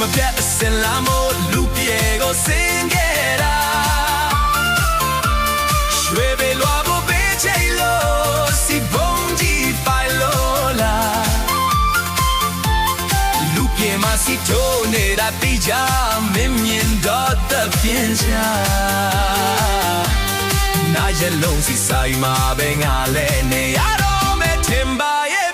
မပြတ်စင်လာမို့လူပြေကိုစင်ခဲ့တာရွှေပေလွာဖို့ပေးချင်လို့စီဘုံကြီးပိုင်လို့လားလူပြေမှာစီထိုးနေတာတိကြမင်းမြင်တော့တဲ့ပြင်းချာနားရလုံးစီဆိုင်မှာပဲငါလဲနေရတော့မဲ့ထင်ပါရဲ့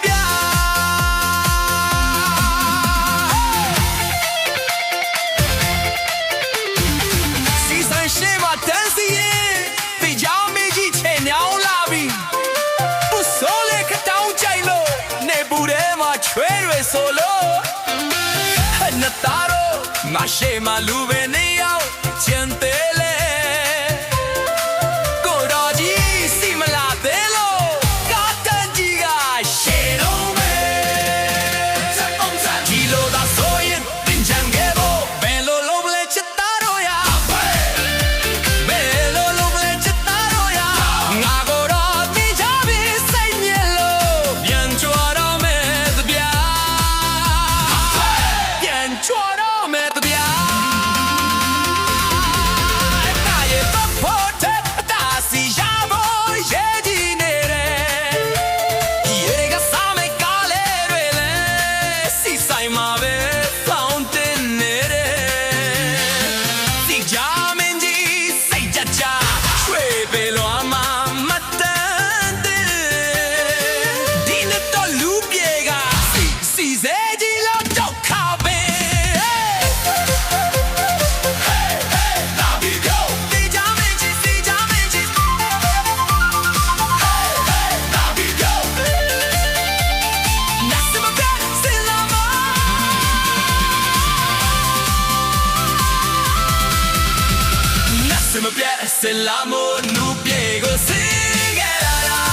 ဆိုလို့နှစ်သားတော့ငါရှေ့မှာလူပဲနေရောက်ချင်တယ်လေကိုတော်ကြီးစီမလာသေးလို့ကာတန်ကြီးကရှေ့တော့မယ်ဒီလိုသာဆိုရင်တင်ချင်ခဲ့ဖို့ဘယ်လိုလုပ်လဲချစ်သားတို့ရဘယ်လိုလုပ်လဲချစ်သားတို့ရငါကိုတော့သိချပြီးစိတ်မြဲလို့ပြန်ကြွတော့မယ်ဗျာကြွတော့မဲ့တပြားတာရဲ့တော့ဖို့တဲ့တာစီရဖို့ရဲ့ဒီနေတယ်ရေကစားမဲ့ကားလေးတွေလဲစီဆိုင်မှာပဲဖောင်းတင်နေတယ်စီကြမင်းကြီးစိတ်ကြကြရွှေပေလွာမှာမတန်တယ်ဒီနေ့တော့လူပြေကစီစေကြီးလို့တော့ခါပဲမပြတ်စလာမို့နူပြေကိုစင်ခဲ့ရတာ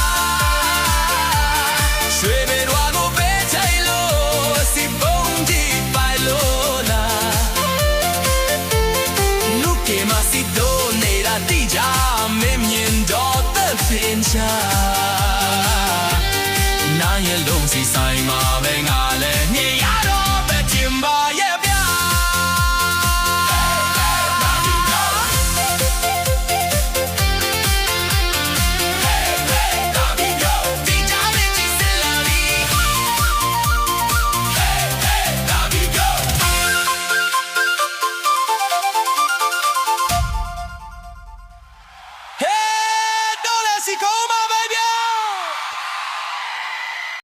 ရွှေပေရွာကိုပဲချိုင်လို့စီဘုံကြီးပိုင်လို့လားနူပြေမစီတော့နေတာတိကြမင်းမြင်တော့တဲ့ပင်ချာနာရဲ့လုံးစီဆိုင်မှာပဲငါလဲ